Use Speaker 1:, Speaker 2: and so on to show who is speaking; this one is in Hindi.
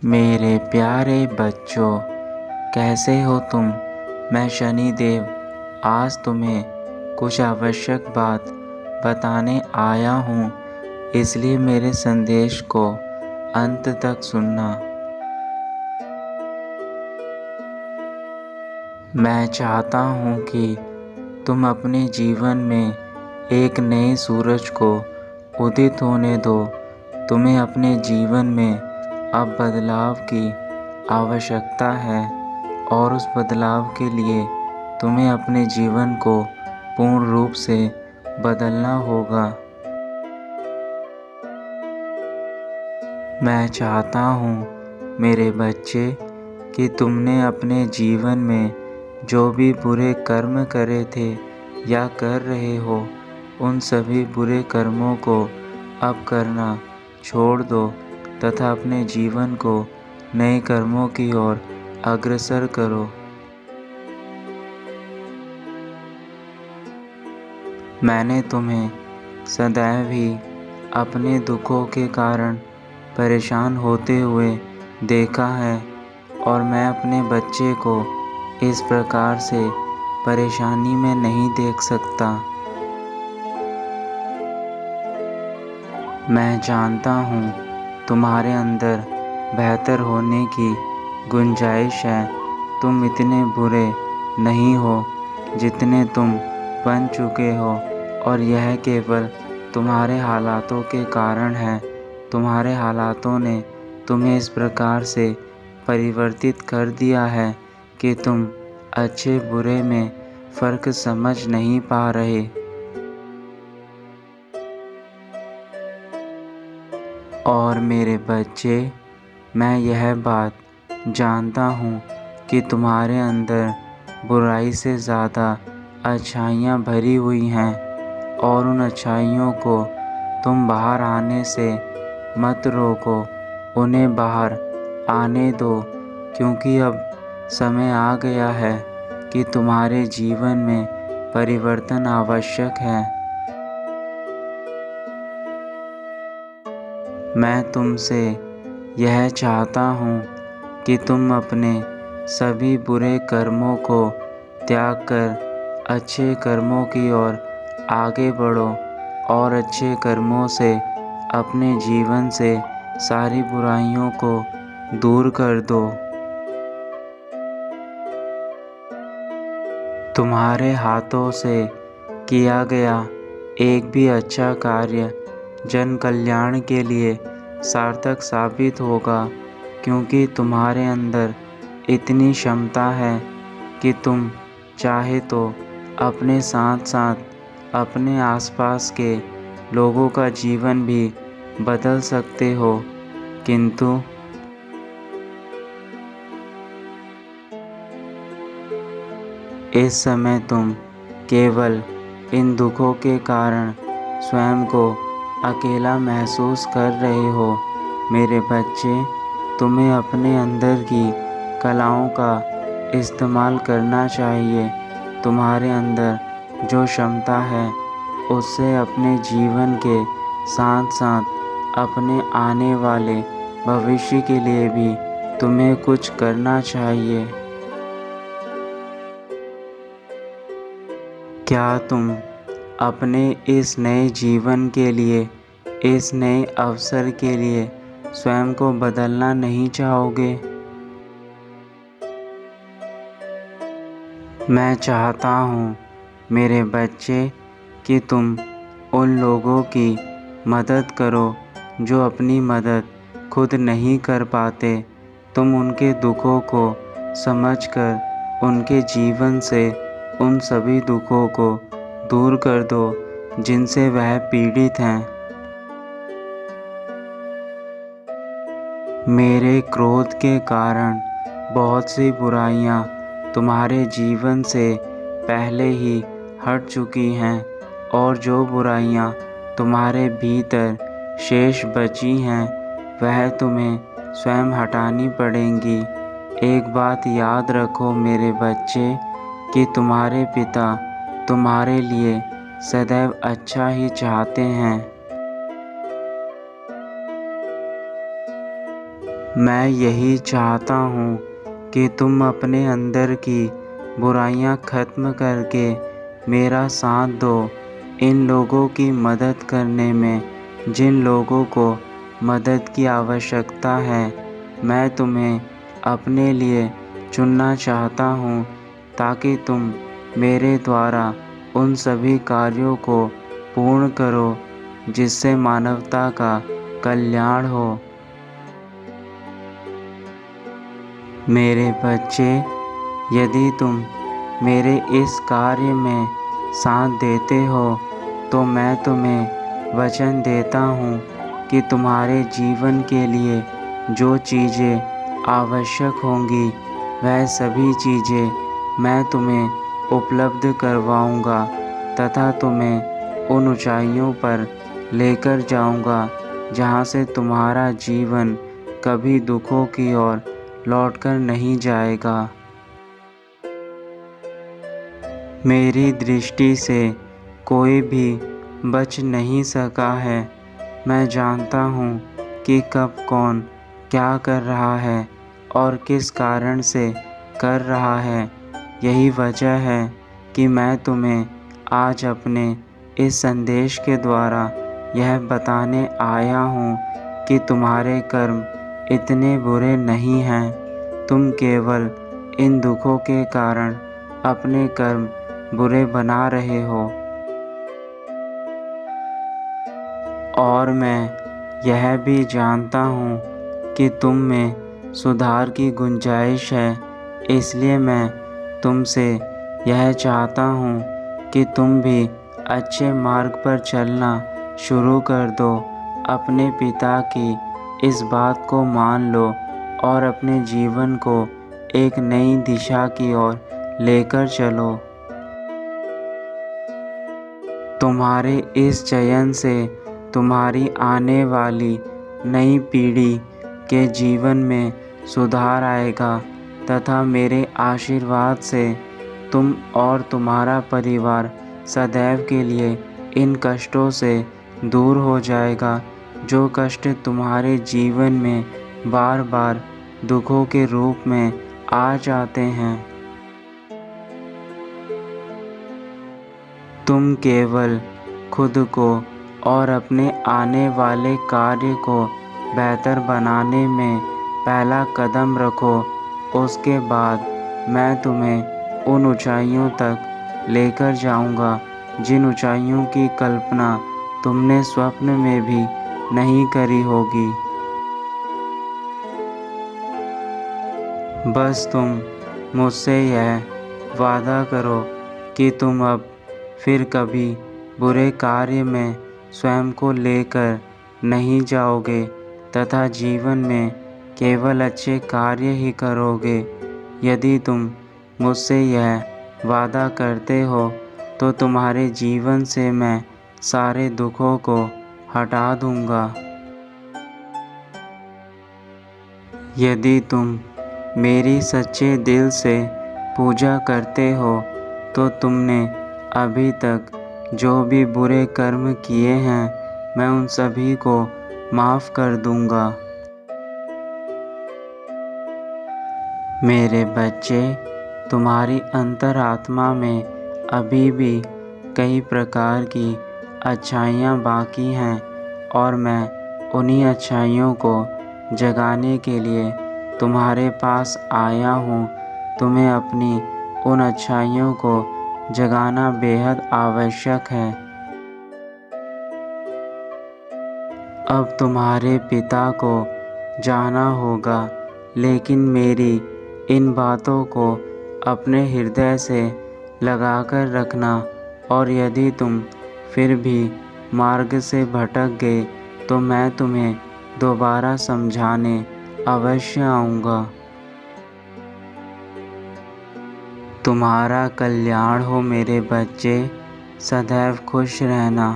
Speaker 1: मेरे प्यारे बच्चों, कैसे हो तुम। मैं शनिदेव आज तुम्हें कुछ आवश्यक बात बताने आया हूँ, इसलिए मेरे संदेश को अंत तक सुनना। मैं चाहता हूँ कि तुम अपने जीवन में एक नए सूरज को उदित होने दो। तुम्हें अपने जीवन में अब बदलाव की आवश्यकता है और उस बदलाव के लिए तुम्हें अपने जीवन को पूर्ण रूप से बदलना होगा। मैं चाहता हूँ मेरे बच्चे कि तुमने अपने जीवन में जो भी बुरे कर्म करे थे या कर रहे हो, उन सभी बुरे कर्मों को अब करना छोड़ दो तथा अपने जीवन को नए कर्मों की ओर अग्रसर करो। मैंने तुम्हें सदैव ही अपने दुखों के कारण परेशान होते हुए देखा है और मैं अपने बच्चे को इस प्रकार से परेशानी में नहीं देख सकता। मैं जानता हूँ तुम्हारे अंदर बेहतर होने की गुंजाइश है। तुम इतने बुरे नहीं हो जितने तुम बन चुके हो और यह केवल तुम्हारे हालातों के कारण है। तुम्हारे हालातों ने तुम्हें इस प्रकार से परिवर्तित कर दिया है कि तुम अच्छे बुरे में फ़र्क समझ नहीं पा रहे। और मेरे बच्चे, मैं यह बात जानता हूँ कि तुम्हारे अंदर बुराई से ज़्यादा अच्छाइयाँ भरी हुई हैं और उन अच्छाइयों को तुम बाहर आने से मत रोको, उन्हें बाहर आने दो, क्योंकि अब समय आ गया है कि तुम्हारे जीवन में परिवर्तन आवश्यक है। मैं तुमसे यह चाहता हूँ कि तुम अपने सभी बुरे कर्मों को त्याग कर अच्छे कर्मों की ओर आगे बढ़ो और अच्छे कर्मों से अपने जीवन से सारी बुराइयों को दूर कर दो। तुम्हारे हाथों से किया गया एक भी अच्छा कार्य जन कल्याण के लिए सार्थक साबित होगा, क्योंकि तुम्हारे अंदर इतनी क्षमता है कि तुम चाहे तो अपने साथ साथ अपने आसपास के लोगों का जीवन भी बदल सकते हो। किंतु इस समय तुम केवल इन दुखों के कारण स्वयं को अकेला महसूस कर रहे हो। मेरे बच्चे, तुम्हें अपने अंदर की कलाओं का इस्तेमाल करना चाहिए। तुम्हारे अंदर जो क्षमता है उससे अपने जीवन के साथ साथ अपने आने वाले भविष्य के लिए भी तुम्हें कुछ करना चाहिए। क्या तुम अपने इस नए जीवन के लिए, इस नए अवसर के लिए स्वयं को बदलना नहीं चाहोगे? मैं चाहता हूँ मेरे बच्चे कि तुम उन लोगों की मदद करो जो अपनी मदद खुद नहीं कर पाते। तुम उनके दुखों को समझकर उनके जीवन से उन सभी दुखों को दूर कर दो जिनसे वह पीड़ित हैं। मेरे क्रोध के कारण बहुत सी बुराइयां तुम्हारे जीवन से पहले ही हट चुकी हैं और जो बुराइयां तुम्हारे भीतर शेष बची हैं वह तुम्हें स्वयं हटानी पड़ेंगी। एक बात याद रखो मेरे बच्चे कि तुम्हारे पिता तुम्हारे लिए सदैव अच्छा ही चाहते हैं। मैं यही चाहता हूँ कि तुम अपने अंदर की बुराइयाँ ख़त्म करके मेरा साथ दो। इन लोगों की मदद करने में, जिन लोगों को मदद की आवश्यकता है, मैं तुम्हें अपने लिए चुनना चाहता हूँ ताकि तुम मेरे द्वारा उन सभी कार्यों को पूर्ण करो जिससे मानवता का कल्याण हो। मेरे बच्चे, यदि तुम मेरे इस कार्य में साथ देते हो तो मैं तुम्हें वचन देता हूँ कि तुम्हारे जीवन के लिए जो चीज़ें आवश्यक होंगी वह सभी चीज़ें मैं तुम्हें उपलब्ध करवाऊँगा तथा तुम्हें उन ऊंचाइयों पर लेकर जाऊँगा जहाँ से तुम्हारा जीवन कभी दुखों की ओर लौटकर नहीं जाएगा। मेरी दृष्टि से कोई भी बच नहीं सका है। मैं जानता हूँ कि कब कौन क्या कर रहा है और किस कारण से कर रहा है। यही वजह है कि मैं तुम्हें आज अपने इस संदेश के द्वारा यह बताने आया हूँ कि तुम्हारे कर्म इतने बुरे नहीं हैं। तुम केवल इन दुखों के कारण अपने कर्म बुरे बना रहे हो। और मैं यह भी जानता हूँ कि तुम में सुधार की गुंजाइश है। इसलिए मैं तुमसे यह चाहता हूँ कि तुम भी अच्छे मार्ग पर चलना शुरू कर दो। अपने पिता की इस बात को मान लो और अपने जीवन को एक नई दिशा की ओर लेकर चलो। तुम्हारे इस चयन से तुम्हारी आने वाली नई पीढ़ी के जीवन में सुधार आएगा तथा मेरे आशीर्वाद से तुम और तुम्हारा परिवार सदैव के लिए इन कष्टों से दूर हो जाएगा जो कष्ट तुम्हारे जीवन में बार बार दुखों के रूप में आ जाते हैं। तुम केवल खुद को और अपने आने वाले कार्य को बेहतर बनाने में पहला कदम रखो। उसके बाद मैं तुम्हें उन ऊंचाइयों तक लेकर जाऊंगा जिन ऊंचाइयों की कल्पना तुमने स्वप्न में भी नहीं करी होगी। बस तुम मुझसे यह वादा करो कि तुम अब फिर कभी बुरे कार्य में स्वयं को लेकर नहीं जाओगे तथा जीवन में केवल अच्छे कार्य ही करोगे। यदि तुम मुझसे यह वादा करते हो तो तुम्हारे जीवन से मैं सारे दुखों को हटा दूंगा। यदि तुम मेरी सच्चे दिल से पूजा करते हो तो तुमने अभी तक जो भी बुरे कर्म किए हैं मैं उन सभी को माफ़ कर दूंगा। मेरे बच्चे, तुम्हारी अंतरात्मा में अभी भी कई प्रकार की अच्छाइयाँ बाकी हैं और मैं उन्हीं अच्छाइयों को जगाने के लिए तुम्हारे पास आया हूँ। तुम्हें अपनी उन अच्छाइयों को जगाना बेहद आवश्यक है। अब तुम्हारे पिता को जाना होगा, लेकिन मेरी इन बातों को अपने हृदय से लगाकर रखना और यदि तुम फिर भी मार्ग से भटक गए तो मैं तुम्हें दोबारा समझाने अवश्य आऊँगा। तुम्हारा कल्याण हो मेरे बच्चे। सदैव खुश रहना।